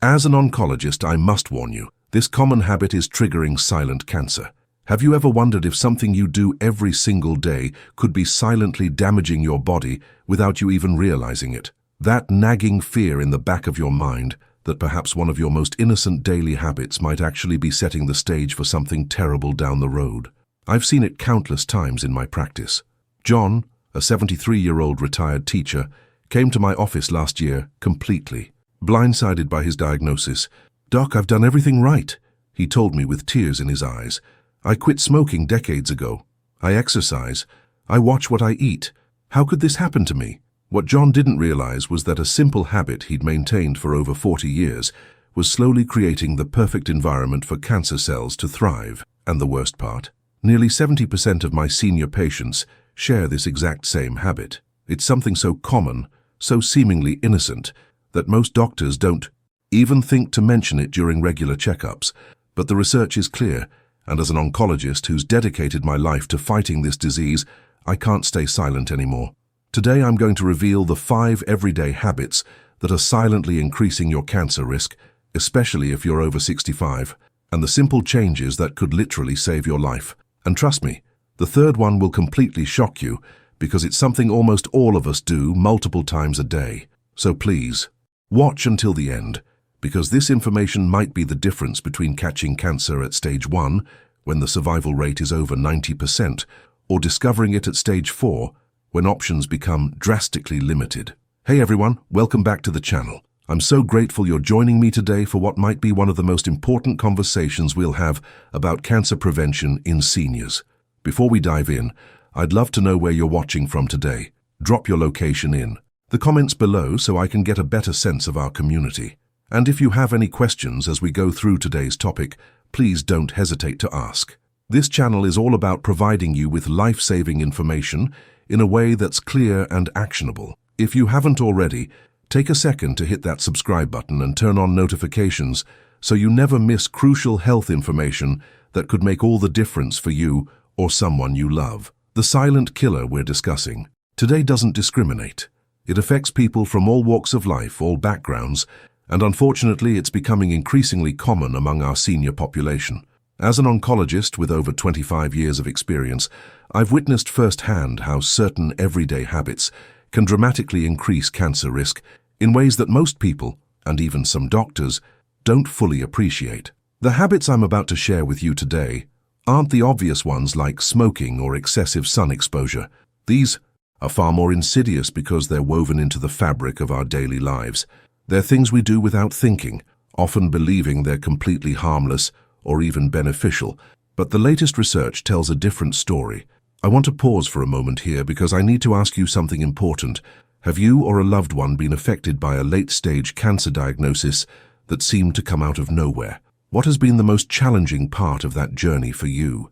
As an oncologist, I must warn you, this common habit is triggering silent cancer. Have you ever wondered if something you do every single day could be silently damaging your body without you even realizing it? That nagging fear in the back of your mind that perhaps one of your most innocent daily habits might actually be setting the stage for something terrible down the road. I've seen it countless times in my practice. John, a 73-year-old retired teacher, came to my office last year completely blindsided by his diagnosis. "Doc, I've done everything right," he told me with tears in his eyes. "I quit smoking decades ago. I exercise. I watch what I eat. How could this happen to me?" What John didn't realize was that a simple habit he'd maintained for over 40 years was slowly creating the perfect environment for cancer cells to thrive. And the worst part? Nearly 70% of my senior patients share this exact same habit. It's something so common, so seemingly innocent, that most doctors don't even think to mention it during regular checkups. But the research is clear, and as an oncologist who's dedicated my life to fighting this disease, I can't stay silent anymore. Today I'm going to reveal the 5 everyday habits that are silently increasing your cancer risk, especially if you're over 65, and the simple changes that could literally save your life. And trust me, the third one will completely shock you, because it's something almost all of us do multiple times a day. So please, watch until the end, because this information might be the difference between catching cancer at stage 1, when the survival rate is over 90%, or discovering it at stage 4, when options become drastically limited. Hey everyone, welcome back to the channel. I'm so grateful you're joining me today for what might be one of the most important conversations we'll have about cancer prevention in seniors. Before we dive in, I'd love to know where you're watching from today. Drop your location in the comments below so I can get a better sense of our community. And if you have any questions as we go through today's topic, please don't hesitate to ask. This channel is all about providing you with life-saving information in a way that's clear and actionable. If you haven't already, take a second to hit that subscribe button and turn on notifications so you never miss crucial health information that could make all the difference for you or someone you love. The silent killer we're discussing today doesn't discriminate. It affects people from all walks of life, all backgrounds, and unfortunately it's becoming increasingly common among our senior population. As an oncologist with over 25 years of experience, I've witnessed firsthand how certain everyday habits can dramatically increase cancer risk in ways that most people, and even some doctors, don't fully appreciate. The habits I'm about to share with you today aren't the obvious ones like smoking or excessive sun exposure. These are far more insidious because they're woven into the fabric of our daily lives. They're things we do without thinking, often believing they're completely harmless or even beneficial. But the latest research tells a different story. I want to pause for a moment here because I need to ask you something important. Have you or a loved one been affected by a late-stage cancer diagnosis that seemed to come out of nowhere? What has been the most challenging part of that journey for you?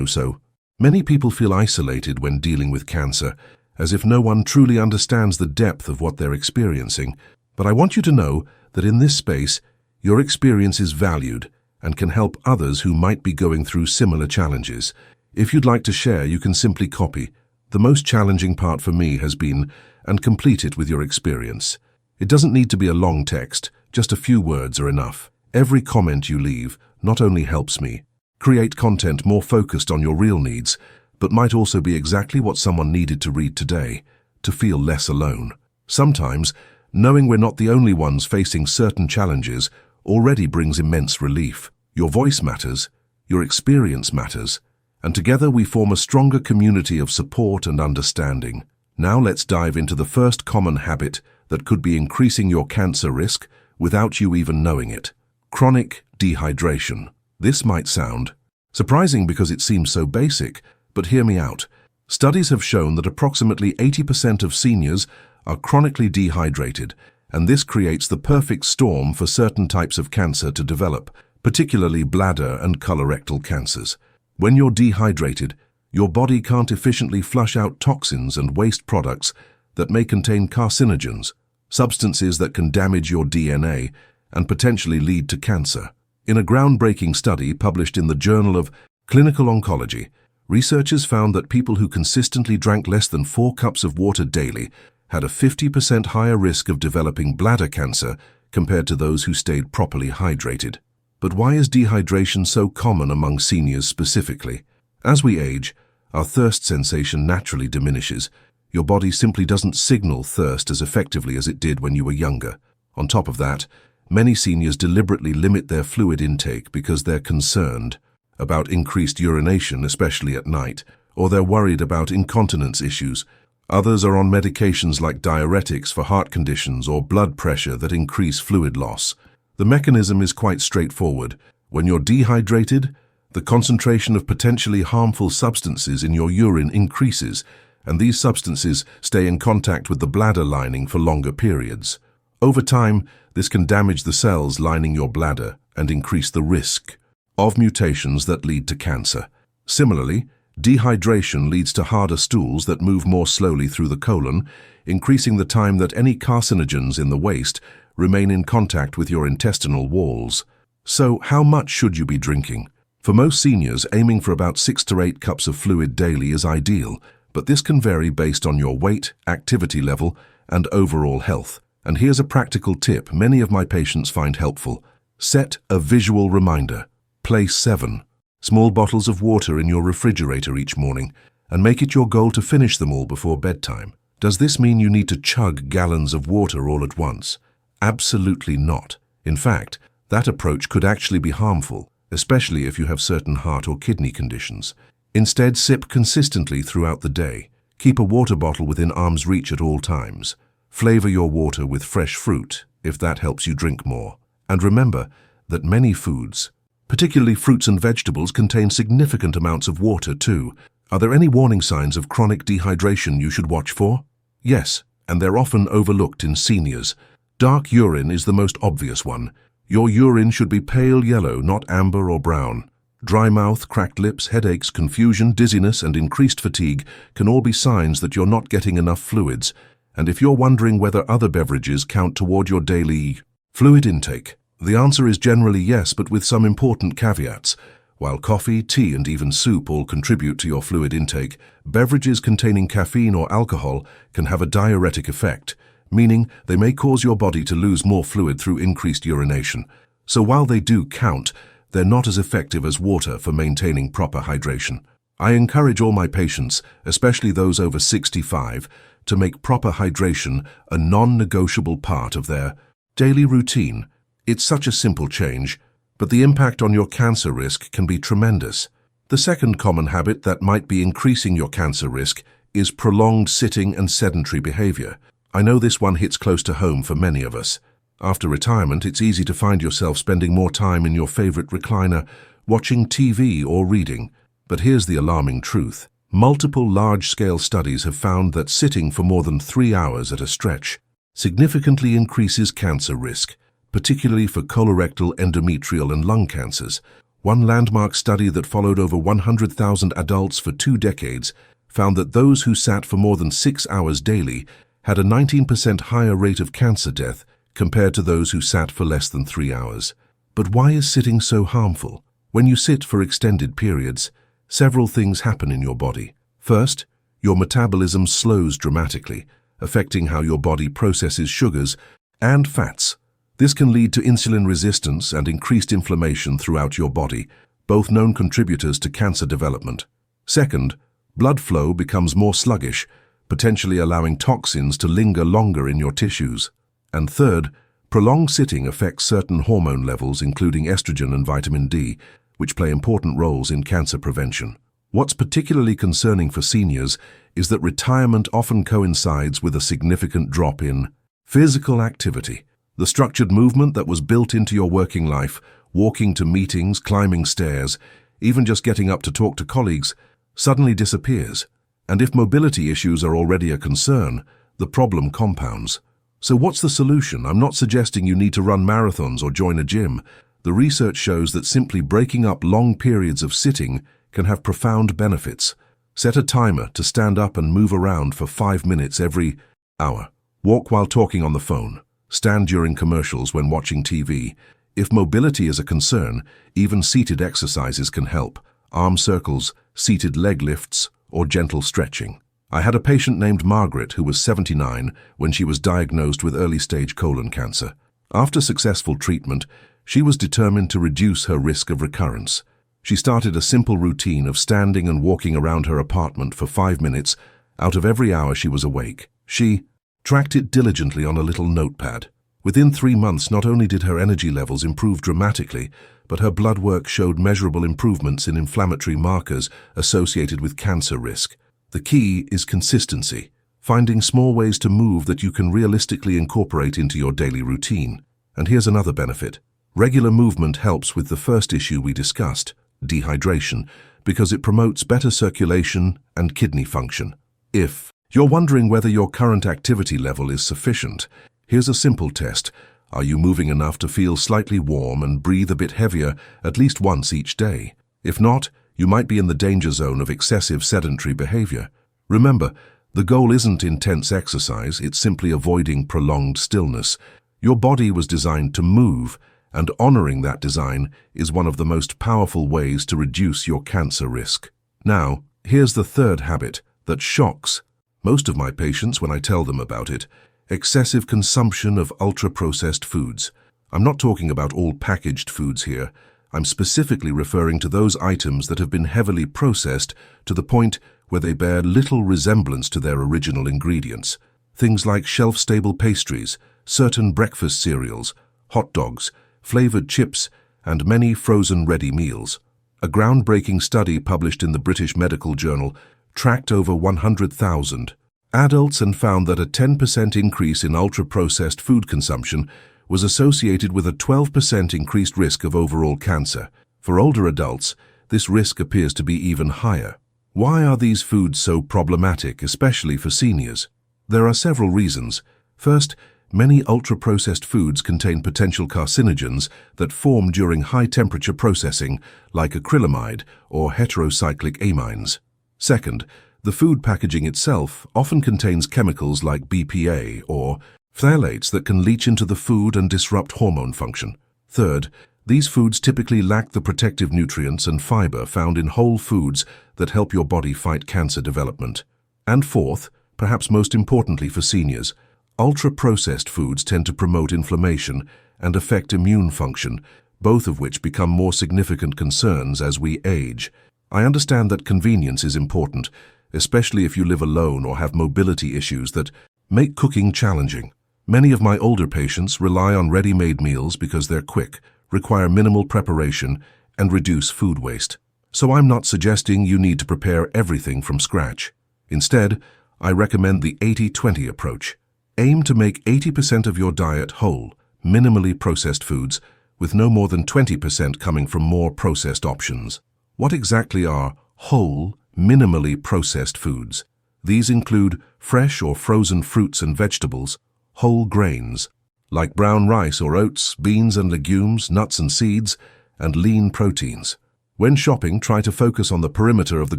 So many people feel isolated when dealing with cancer, as if no one truly understands the depth of what they're experiencing. But I want you to know that in this space, your experience is valued and can help others who might be going through similar challenges. If you'd like to share, you can simply copy "The most challenging part for me has been," and complete it with your experience. It doesn't need to be a long text, just a few words are enough. Every comment you leave not only helps me create content more focused on your real needs, but might also be exactly what someone needed to read today, to feel less alone. Sometimes, knowing we're not the only ones facing certain challenges already brings immense relief. Your voice matters, your experience matters, and together we form a stronger community of support and understanding. Now let's dive into the first common habit that could be increasing your cancer risk without you even knowing it: chronic dehydration. This might sound surprising because it seems so basic, but hear me out. Studies have shown that approximately 80% of seniors are chronically dehydrated, and this creates the perfect storm for certain types of cancer to develop, particularly bladder and colorectal cancers. When you're dehydrated, your body can't efficiently flush out toxins and waste products that may contain carcinogens, substances that can damage your DNA and potentially lead to cancer. In a groundbreaking study published in the Journal of Clinical Oncology, researchers found that people who consistently drank less than 4 cups of water daily had a 50% higher risk of developing bladder cancer compared to those who stayed properly hydrated. But why is dehydration so common among seniors specifically? As we age, our thirst sensation naturally diminishes. Your body simply doesn't signal thirst as effectively as it did when you were younger. On top of that, many seniors deliberately limit their fluid intake because they're concerned about increased urination, especially at night, or they're worried about incontinence issues. Others are on medications like diuretics for heart conditions or blood pressure that increase fluid loss. The mechanism is quite straightforward. When you're dehydrated, the concentration of potentially harmful substances in your urine increases, and these substances stay in contact with the bladder lining for longer periods. Over time, this can damage the cells lining your bladder and increase the risk of mutations that lead to cancer. Similarly, dehydration leads to harder stools that move more slowly through the colon, increasing the time that any carcinogens in the waste remain in contact with your intestinal walls. So, how much should you be drinking? For most seniors, aiming for about 6 to 8 cups of fluid daily is ideal, but this can vary based on your weight, activity level, and overall health. And here's a practical tip many of my patients find helpful. Set a visual reminder. Place 7 small bottles of water in your refrigerator each morning, and make it your goal to finish them all before bedtime. Does this mean you need to chug gallons of water all at once? Absolutely not. In fact, that approach could actually be harmful, especially if you have certain heart or kidney conditions. Instead, sip consistently throughout the day. Keep a water bottle within arm's reach at all times. Flavor your water with fresh fruit, if that helps you drink more. And remember that many foods, particularly fruits and vegetables, contain significant amounts of water too. Are there any warning signs of chronic dehydration you should watch for? Yes, and they're often overlooked in seniors. Dark urine is the most obvious one. Your urine should be pale yellow, not amber or brown. Dry mouth, cracked lips, headaches, confusion, dizziness, and increased fatigue can all be signs that you're not getting enough fluids. And if you're wondering whether other beverages count toward your daily fluid intake, the answer is generally yes, but with some important caveats. While coffee, tea, and even soup all contribute to your fluid intake, beverages containing caffeine or alcohol can have a diuretic effect, meaning they may cause your body to lose more fluid through increased urination. So while they do count, they're not as effective as water for maintaining proper hydration. I encourage all my patients, especially those over 65, to make proper hydration a non-negotiable part of their daily routine. It's such a simple change, but the impact on your cancer risk can be tremendous. The second common habit that might be increasing your cancer risk is prolonged sitting and sedentary behavior. I know this one hits close to home for many of us. After retirement, it's easy to find yourself spending more time in your favorite recliner, watching TV or reading. But here's the alarming truth. Multiple large-scale studies have found that sitting for more than 3 hours at a stretch significantly increases cancer risk, particularly for colorectal, endometrial, and lung cancers. One landmark study that followed over 100,000 adults for 2 decades found that those who sat for more than 6 hours daily had a 19% higher rate of cancer death compared to those who sat for less than 3 hours. But why is sitting so harmful? When you sit for extended periods, several things happen in your body. First, your metabolism slows dramatically, affecting how your body processes sugars and fats. This can lead to insulin resistance and increased inflammation throughout your body, both known contributors to cancer development. Second, blood flow becomes more sluggish, potentially allowing toxins to linger longer in your tissues. And third, prolonged sitting affects certain hormone levels, including estrogen and vitamin D, which play important roles in cancer prevention. What's particularly concerning for seniors is that retirement often coincides with a significant drop in physical activity. The structured movement that was built into your working life, walking to meetings, climbing stairs, even just getting up to talk to colleagues, suddenly disappears. And if mobility issues are already a concern, the problem compounds. So what's the solution? I'm not suggesting you need to run marathons or join a gym. The research shows that simply breaking up long periods of sitting can have profound benefits. Set a timer to stand up and move around for 5 minutes every hour. Walk while talking on the phone. Stand during commercials when watching TV. If mobility is a concern, even seated exercises can help. Arm circles, seated leg lifts, or gentle stretching. I had a patient named Margaret who was 79 when she was diagnosed with early-stage colon cancer. After successful treatment, she was determined to reduce her risk of recurrence. She started a simple routine of standing and walking around her apartment for 5 minutes out of every hour she was awake. She tracked it diligently on a little notepad. Within 3 months, not only did her energy levels improve dramatically, but her blood work showed measurable improvements in inflammatory markers associated with cancer risk. The key is consistency, finding small ways to move that you can realistically incorporate into your daily routine. And here's another benefit. Regular movement helps with the first issue we discussed, dehydration, because it promotes better circulation and kidney function. If you're wondering whether your current activity level is sufficient, here's a simple test. Are you moving enough to feel slightly warm and breathe a bit heavier at least once each day? If not, you might be in the danger zone of excessive sedentary behavior. Remember, the goal isn't intense exercise, it's simply avoiding prolonged stillness. Your body was designed to move, and honoring that design is one of the most powerful ways to reduce your cancer risk. Now, here's the third habit that shocks most of my patients when I tell them about it: excessive consumption of ultra-processed foods. I'm not talking about all packaged foods here. I'm specifically referring to those items that have been heavily processed to the point where they bear little resemblance to their original ingredients. Things like shelf-stable pastries, certain breakfast cereals, hot dogs, flavored chips, and many frozen ready meals. A groundbreaking study published in the British Medical Journal tracked over 100,000 adults and found that a 10% increase in ultra-processed food consumption was associated with a 12% increased risk of overall cancer. For older adults, this risk appears to be even higher. Why are these foods so problematic, especially for seniors? There are several reasons. First, many ultra-processed foods contain potential carcinogens that form during high-temperature processing, like acrylamide or heterocyclic amines. Second, the food packaging itself often contains chemicals like BPA or phthalates that can leach into the food and disrupt hormone function. Third, these foods typically lack the protective nutrients and fiber found in whole foods that help your body fight cancer development. And fourth, perhaps most importantly for seniors, ultra-processed foods tend to promote inflammation and affect immune function, both of which become more significant concerns as we age. I understand that convenience is important, especially if you live alone or have mobility issues that make cooking challenging. Many of my older patients rely on ready-made meals because they're quick, require minimal preparation, and reduce food waste. So I'm not suggesting you need to prepare everything from scratch. Instead, I recommend the 80-20 approach. Aim to make 80% of your diet whole, minimally processed foods, with no more than 20% coming from more processed options. What exactly are whole, minimally processed foods? These include fresh or frozen fruits and vegetables, whole grains, like brown rice or oats, beans and legumes, nuts and seeds, and lean proteins. When shopping, try to focus on the perimeter of the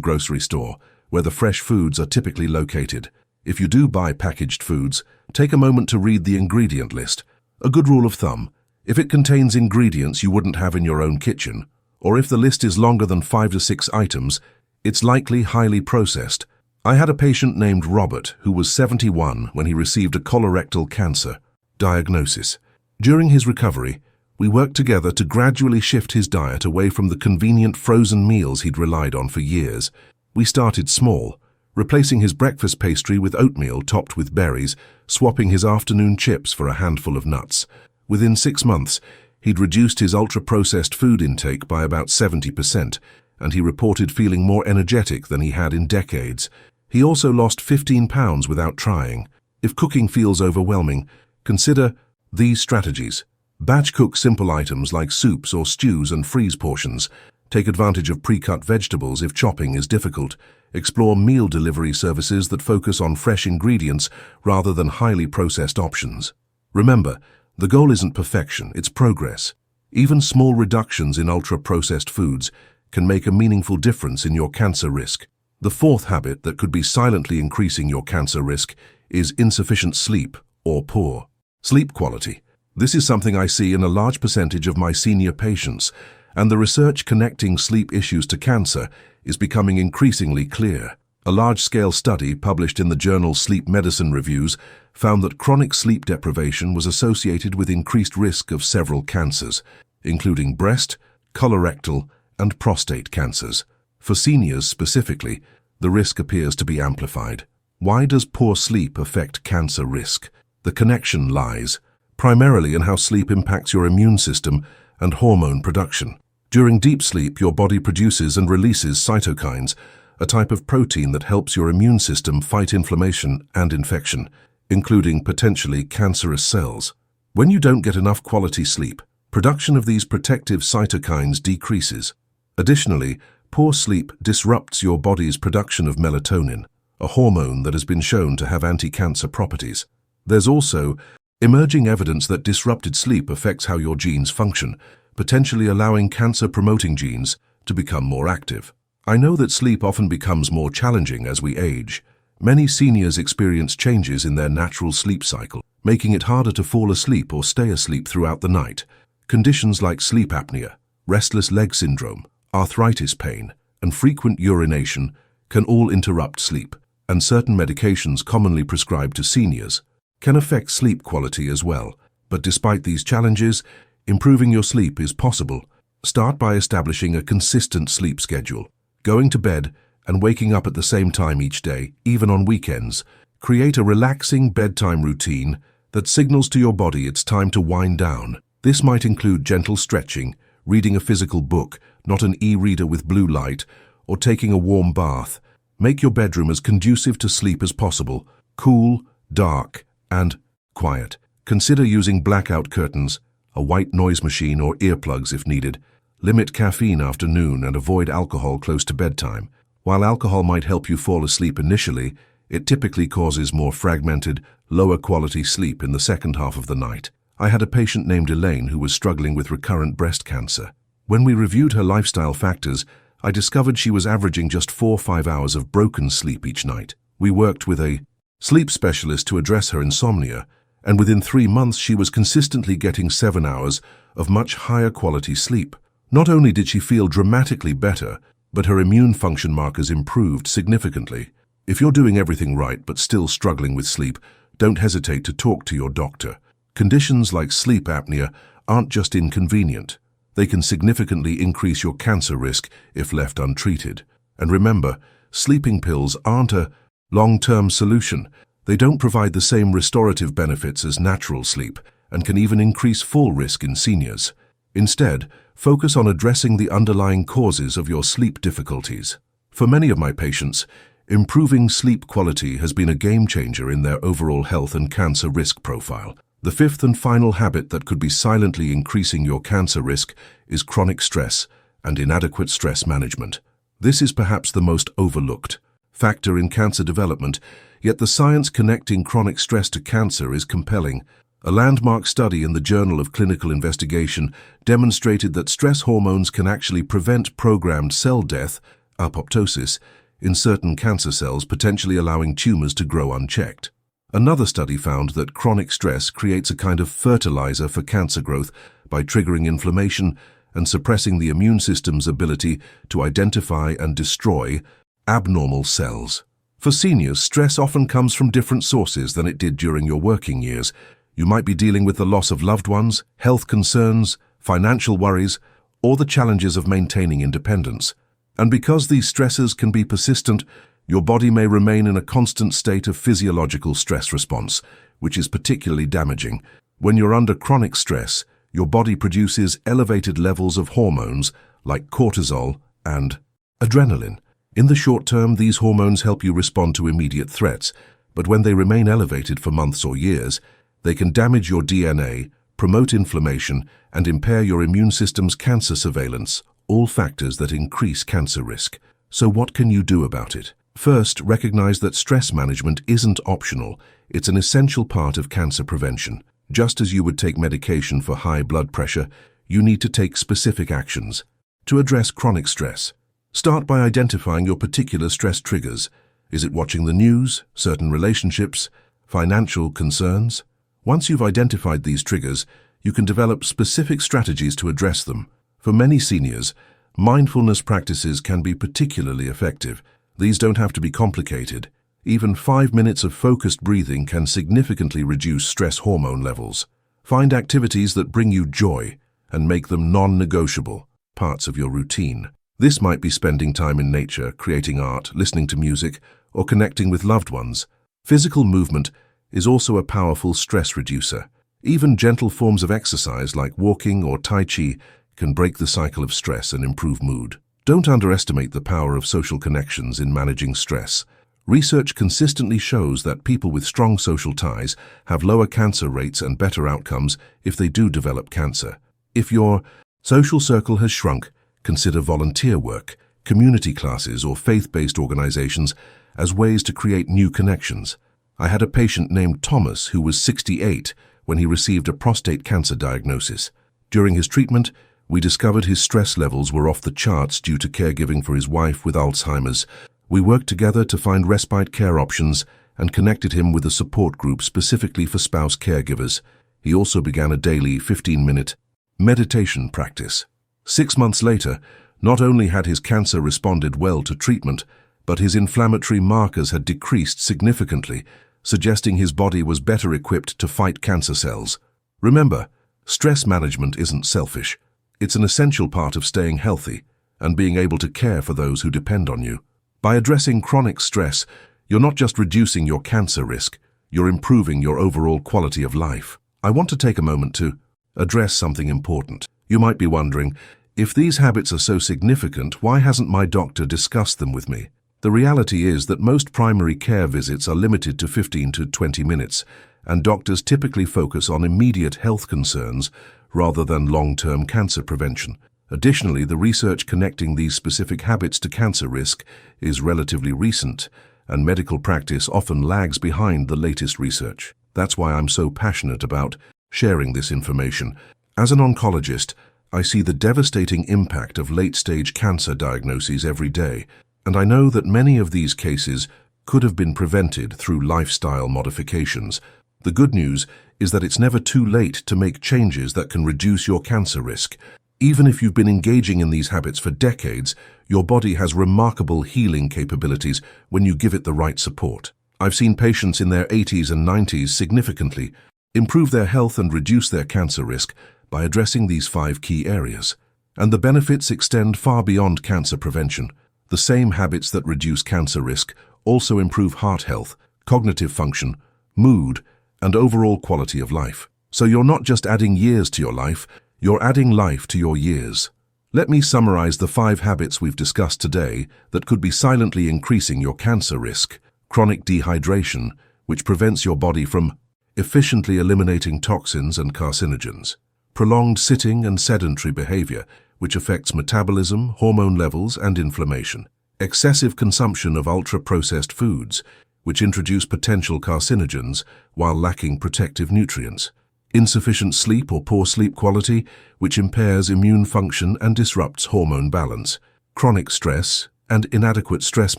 grocery store, where the fresh foods are typically located. If you do buy packaged foods, take a moment to read the ingredient list. A good rule of thumb: if it contains ingredients you wouldn't have in your own kitchen, or if the list is longer than 5 to 6 items, it's likely highly processed. I had a patient named Robert who was 71 when he received a colorectal cancer diagnosis. During his recovery, we worked together to gradually shift his diet away from the convenient frozen meals he'd relied on for years. We started small, replacing his breakfast pastry with oatmeal topped with berries, swapping his afternoon chips for a handful of nuts. Within 6 months, he'd reduced his ultra-processed food intake by about 70%, and he reported feeling more energetic than he had in decades. He also lost 15 pounds without trying. If cooking feels overwhelming, consider these strategies. Batch cook simple items like soups or stews and freeze portions. Take advantage of pre-cut vegetables if chopping is difficult. Explore meal delivery services that focus on fresh ingredients rather than highly processed options. Remember, the goal isn't perfection, it's progress. Even small reductions in ultra-processed foods can make a meaningful difference in your cancer risk. The fourth habit that could be silently increasing your cancer risk is insufficient sleep or poor sleep quality. This is something I see in a large percentage of my senior patients, and the research connecting sleep issues to cancer is becoming increasingly clear. A large-scale study published in the journal Sleep Medicine Reviews found that chronic sleep deprivation was associated with increased risk of several cancers, including breast, colorectal, and prostate cancers. For seniors specifically, the risk appears to be amplified. Why does poor sleep affect cancer risk? The connection lies primarily in how sleep impacts your immune system and hormone production. During deep sleep, your body produces and releases cytokines, a type of protein that helps your immune system fight inflammation and infection, including potentially cancerous cells. When you don't get enough quality sleep, production of these protective cytokines decreases. Additionally, poor sleep disrupts your body's production of melatonin, a hormone that has been shown to have anti-cancer properties. There's also emerging evidence that disrupted sleep affects how your genes function, potentially allowing cancer-promoting genes to become more active. I know that sleep often becomes more challenging as we age. Many seniors experience changes in their natural sleep cycle, making it harder to fall asleep or stay asleep throughout the night. Conditions like sleep apnea, restless leg syndrome, arthritis pain, and frequent urination can all interrupt sleep, and certain medications commonly prescribed to seniors can affect sleep quality as well. But despite these challenges, improving your sleep is possible. Start by establishing a consistent sleep schedule. Going to bed and waking up at the same time each day, even on weekends. Create a relaxing bedtime routine that signals to your body it's time to wind down. This might include gentle stretching, reading a physical book, not an e-reader with blue light, or taking a warm bath. Make your bedroom as conducive to sleep as possible, cool, dark, and quiet. Consider using blackout curtains, a white noise machine, or earplugs if needed. Limit caffeine after noon and avoid alcohol close to bedtime. While alcohol might help you fall asleep initially, it typically causes more fragmented, lower-quality sleep in the second half of the night. I had a patient named Elaine who was struggling with recurrent breast cancer. When we reviewed her lifestyle factors, I discovered she was averaging just 4 or 5 hours of broken sleep each night. We worked with a sleep specialist to address her insomnia, and within 3 months she was consistently getting 7 hours of much higher quality sleep. Not only did she feel dramatically better, but her immune function markers improved significantly. If you're doing everything right but still struggling with sleep, don't hesitate to talk to your doctor. Conditions like sleep apnea aren't just inconvenient. They can significantly increase your cancer risk if left untreated. And remember, sleeping pills aren't a long-term solution. They don't provide the same restorative benefits as natural sleep and can even increase fall risk in seniors. Instead, focus on addressing the underlying causes of your sleep difficulties. For many of my patients, improving sleep quality has been a game-changer in their overall health and cancer risk profile. The fifth and final habit that could be silently increasing your cancer risk is chronic stress and inadequate stress management. This is perhaps the most overlooked factor in cancer development, yet the science connecting chronic stress to cancer is compelling. A landmark study in the Journal of Clinical Investigation demonstrated that stress hormones can actually prevent programmed cell death, apoptosis, in certain cancer cells, potentially allowing tumors to grow unchecked. Another study found that chronic stress creates a kind of fertilizer for cancer growth by triggering inflammation and suppressing the immune system's ability to identify and destroy abnormal cells. For seniors, stress often comes from different sources than it did during your working years. You might be dealing with the loss of loved ones, health concerns, financial worries, or the challenges of maintaining independence. And because these stresses can be persistent, your body may remain in a constant state of physiological stress response, which is particularly damaging. When you're under chronic stress, your body produces elevated levels of hormones like cortisol and adrenaline. In the short term, these hormones help you respond to immediate threats, but when they remain elevated for months or years, they can damage your DNA, promote inflammation, and impair your immune system's cancer surveillance, all factors that increase cancer risk. So what can you do about it? First, recognize that stress management isn't optional. It's an essential part of cancer prevention. Just as you would take medication for high blood pressure, you need to take specific actions to address chronic stress. Start by identifying your particular stress triggers. Is it watching the news, certain relationships, financial concerns? Once you've identified these triggers, you can develop specific strategies to address them. For many seniors, mindfulness practices can be particularly effective. These don't have to be complicated. Even 5 minutes of focused breathing can significantly reduce stress hormone levels. Find activities that bring you joy and make them non-negotiable parts of your routine. This might be spending time in nature, creating art, listening to music, or connecting with loved ones. Physical movement is also a powerful stress reducer. Even gentle forms of exercise like walking or Tai Chi can break the cycle of stress and improve mood. Don't underestimate the power of social connections in managing stress. Research consistently shows that people with strong social ties have lower cancer rates and better outcomes if they do develop cancer. If your social circle has shrunk, consider volunteer work, community classes, or faith-based organizations as ways to create new connections. I had a patient named Thomas who was 68 when he received a prostate cancer diagnosis. During his treatment, we discovered his stress levels were off the charts due to caregiving for his wife with Alzheimer's. We worked together to find respite care options and connected him with a support group specifically for spouse caregivers. He also began a daily 15-minute meditation practice. 6 months later, not only had his cancer responded well to treatment, but his inflammatory markers had decreased significantly, suggesting his body was better equipped to fight cancer cells. Remember, stress management isn't selfish. It's an essential part of staying healthy and being able to care for those who depend on you. By addressing chronic stress, you're not just reducing your cancer risk, you're improving your overall quality of life. I want to take a moment to address something important. You might be wondering, if these habits are so significant, why hasn't my doctor discussed them with me? The reality is that most primary care visits are limited to 15 to 20 minutes, and doctors typically focus on immediate health concerns rather than long-term cancer prevention. Additionally, the research connecting these specific habits to cancer risk is relatively recent, and medical practice often lags behind the latest research. That's why I'm so passionate about sharing this information. As an oncologist, I see the devastating impact of late-stage cancer diagnoses every day, and I know that many of these cases could have been prevented through lifestyle modifications. The good news is that it's never too late to make changes that can reduce your cancer risk. Even if you've been engaging in these habits for decades, your body has remarkable healing capabilities when you give it the right support. I've seen patients in their 80s and 90s significantly improve their health and reduce their cancer risk by addressing these 5 key areas. And the benefits extend far beyond cancer prevention. The same habits that reduce cancer risk also improve heart health, cognitive function, mood, and overall quality of life. So you're not just adding years to your life, you're adding life to your years. Let me summarize the 5 habits we've discussed today that could be silently increasing your cancer risk. Chronic dehydration, which prevents your body from efficiently eliminating toxins and carcinogens. Prolonged sitting and sedentary behavior, which affects metabolism, hormone levels, and inflammation. Excessive consumption of ultra-processed foods, which introduce potential carcinogens while lacking protective nutrients. Insufficient sleep or poor sleep quality, which impairs immune function and disrupts hormone balance. Chronic stress and inadequate stress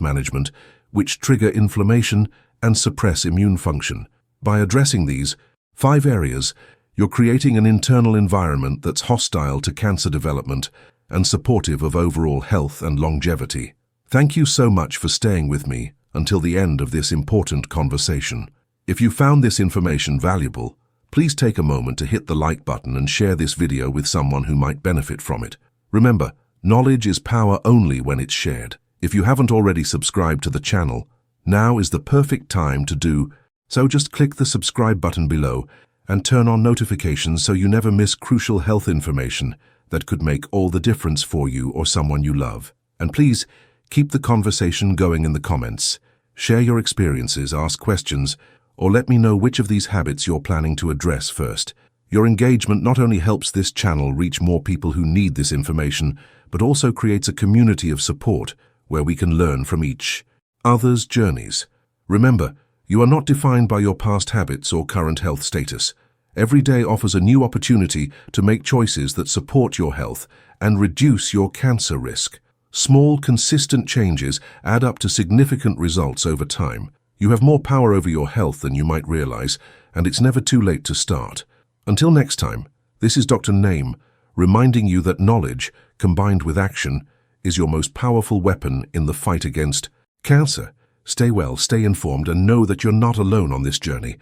management, which trigger inflammation and suppress immune function. By addressing these 5 areas, you're creating an internal environment that's hostile to cancer development and supportive of overall health and longevity. Thank you so much for staying with me until the end of this important conversation. If you found this information valuable, please take a moment to hit the like button and share this video with someone who might benefit from it. Remember, knowledge is power only when it's shared. If you haven't already subscribed to the channel, now is the perfect time to do so. Just click the subscribe button below and turn on notifications so you never miss crucial health information that could make all the difference for you or someone you love. And please, keep the conversation going in the comments. Share your experiences, ask questions, or let me know which of these habits you're planning to address first. Your engagement not only helps this channel reach more people who need this information, but also creates a community of support where we can learn from each other's journeys. Remember, you are not defined by your past habits or current health status. Every day offers a new opportunity to make choices that support your health and reduce your cancer risk. Small, consistent changes add up to significant results over time. You have more power over your health than you might realize, and it's never too late to start. Until next time, this is Dr. Naim, reminding you that knowledge, combined with action, is your most powerful weapon in the fight against Cancer. Stay well, stay informed, and know that you're not alone on this journey.